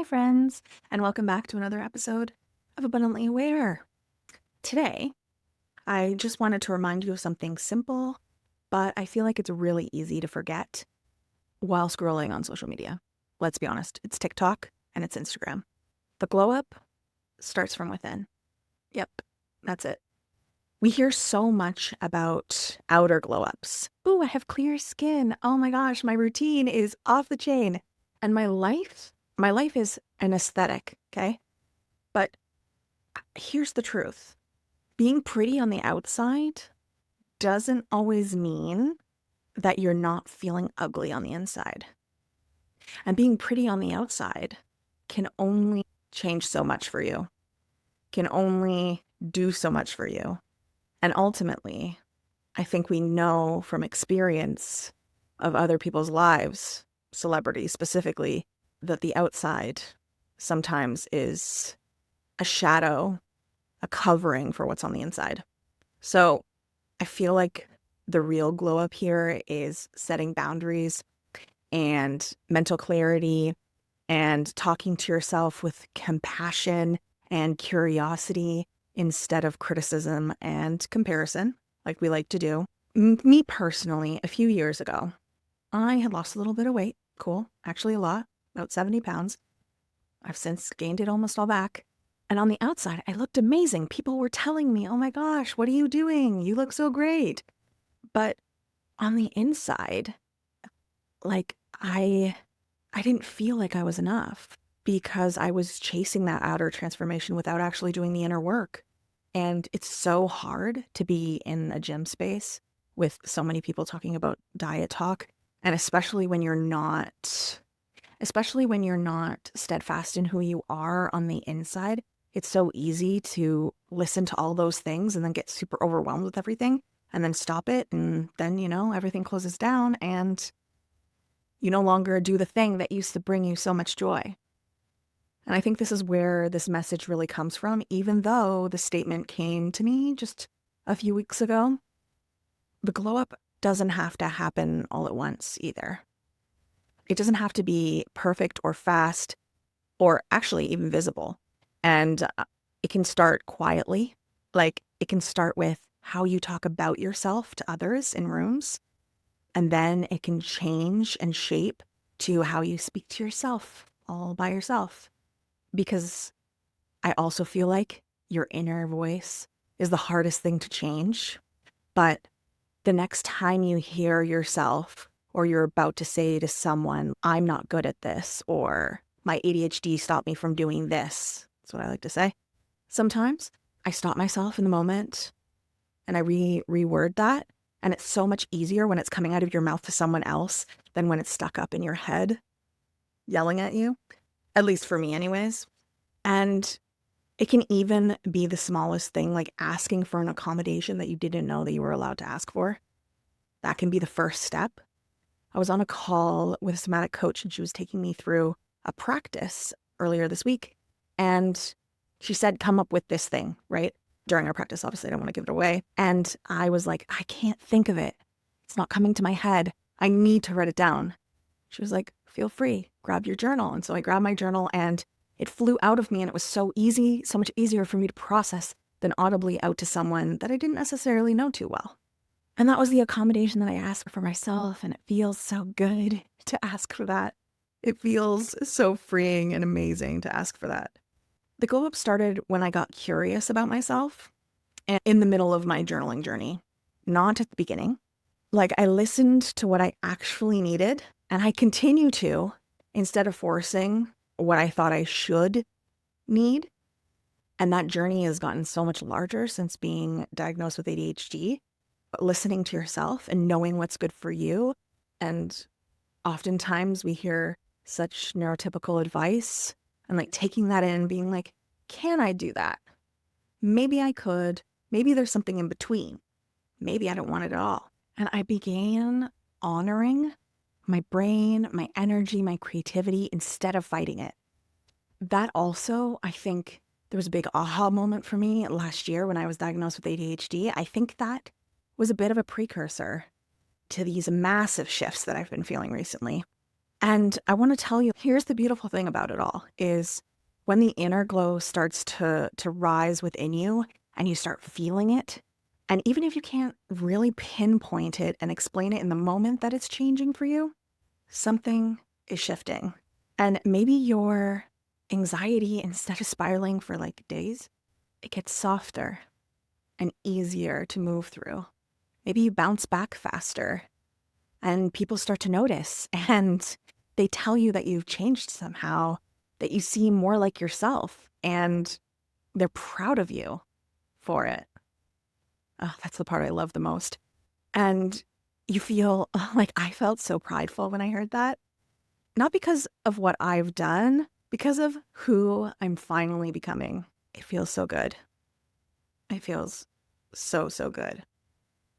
friends, and welcome back to another episode of Abundantly Aware. Today, I just wanted to remind you of something simple, but I feel like it's really easy to forget while scrolling on social media. Let's be honest, it's TikTok and it's Instagram. The glow up starts from within. Yep, that's it. We hear so much about outer glow ups. Ooh, I have clear skin. Oh my gosh, my routine is off the chain. And my life is an aesthetic, okay? But here's the truth. Being pretty on the outside doesn't always mean that you're not feeling ugly on the inside. And being pretty on the outside can only change so much for you, can only do so much for you. And ultimately, I think we know from experience of other people's lives, celebrities specifically, that the outside sometimes is a shadow, a covering for what's on the inside. So I feel like the real glow up here is setting boundaries and mental clarity and talking to yourself with compassion and curiosity instead of criticism and comparison, like we like to do. Me personally, a few years ago, I had lost a little bit of weight. Cool. Actually, a lot, about 70 pounds. I've since gained it almost all back. And on the outside, I looked amazing. People were telling me, oh my gosh, what are you doing? You look so great. But on the inside, like I didn't feel like I was enough because I was chasing that outer transformation without actually doing the inner work. And it's so hard to be in a gym space with so many people talking about diet talk. And especially when you're not steadfast in who you are on the inside, it's so easy to listen to all those things and then get super overwhelmed with everything and then stop it. And then, everything closes down and you no longer do the thing that used to bring you so much joy. And I think this is where this message really comes from, even though the statement came to me just a few weeks ago. The glow up doesn't have to happen all at once either. It doesn't have to be perfect or fast or actually even visible. And it can start quietly. Like it can start with how you talk about yourself to others in rooms. And then it can change and shape to how you speak to yourself all by yourself. Because I also feel like your inner voice is the hardest thing to change. But the next time you hear yourself or you're about to say to someone, I'm not good at this, or my ADHD stopped me from doing this. That's what I like to say. Sometimes I stop myself in the moment and I reword that. And it's so much easier when it's coming out of your mouth to someone else than when it's stuck up in your head, yelling at you, at least for me anyways. And it can even be the smallest thing, like asking for an accommodation that you didn't know that you were allowed to ask for. That can be the first step. I was on a call with a somatic coach and she was taking me through a practice earlier this week. And she said, come up with this thing, right? During our practice, obviously I don't want to give it away. And I was like, I can't think of it. It's not coming to my head. I need to write it down. She was like, feel free, grab your journal. And so I grabbed my journal and it flew out of me and it was so easy, so much easier for me to process than audibly out to someone that I didn't necessarily know too well. And that was the accommodation that I asked for myself. And it feels so good to ask for that. It feels so freeing and amazing to ask for that. The glow up started when I got curious about myself and in the middle of my journaling journey, not at the beginning. Like I listened to what I actually needed and I continue to instead of forcing what I thought I should need. And that journey has gotten so much larger since being diagnosed with ADHD. But listening to yourself and knowing what's good for you. And oftentimes we hear such neurotypical advice and like taking that in and being like, can I do that? Maybe I could. Maybe there's something in between. Maybe I don't want it at all. And I began honoring my brain, my energy, my creativity instead of fighting it. That also, I think there was a big aha moment for me last year when I was diagnosed with ADHD. I think that was a bit of a precursor to these massive shifts that I've been feeling recently. And I want to tell you, here's the beautiful thing about it all is when the inner glow starts to rise within you and you start feeling it, and even if you can't really pinpoint it and explain it in the moment that it's changing for you, something is shifting. And maybe your anxiety, instead of spiraling for like days, it gets softer and easier to move through. Maybe you bounce back faster and people start to notice and they tell you that you've changed somehow, that you seem more like yourself, and they're proud of you for it. Oh, that's the part I love the most. And you feel like I felt so prideful when I heard that. Not because of what I've done, because of who I'm finally becoming. It feels so good. It feels so, so good.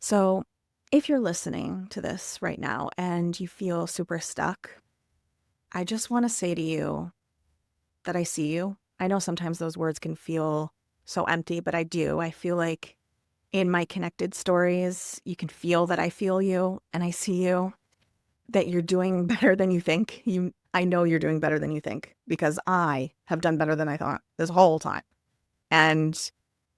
So if you're listening to this right now and you feel super stuck, I just want to say to you that I see you. I know sometimes those words can feel so empty, but I do. I feel like in my connected stories, you can feel that I feel you and I see you, that you're doing better than you think. I know you're doing better than you think because I have done better than I thought this whole time. And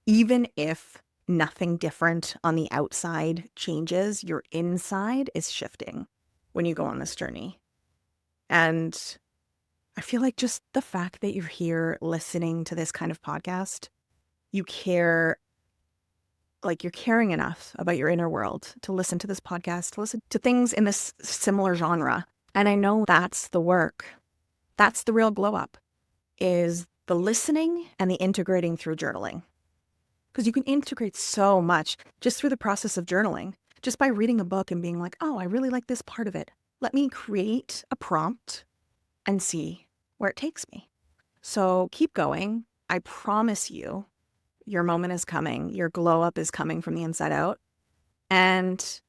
even if nothing different on the outside changes, your inside is shifting when you go on this journey. And I feel like just the fact that you're here listening to this kind of podcast, you care, like you're caring enough about your inner world to listen to this podcast, to listen to things in this similar genre. And I know that's the work. That's the real glow up, is the listening and the integrating through journaling. Because you can integrate so much just through the process of journaling, just by reading a book and being like, oh, I really like this part of it. Let me create a prompt and see where it takes me. So keep going. I promise you, your moment is coming. Your glow up is coming from the inside out. And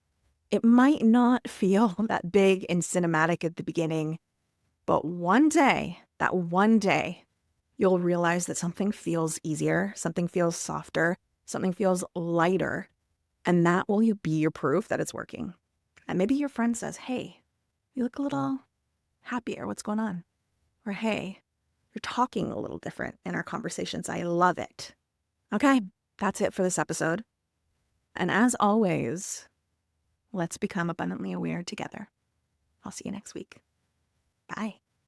it might not feel that big and cinematic at the beginning, but one day, that one day, you'll realize that something feels easier, something feels softer, something feels lighter, and that will be your proof that it's working. And maybe your friend says, hey, you look a little happier. What's going on? Or, hey, you're talking a little different in our conversations. I love it. Okay, that's it for this episode. And as always, let's become abundantly aware together. I'll see you next week. Bye.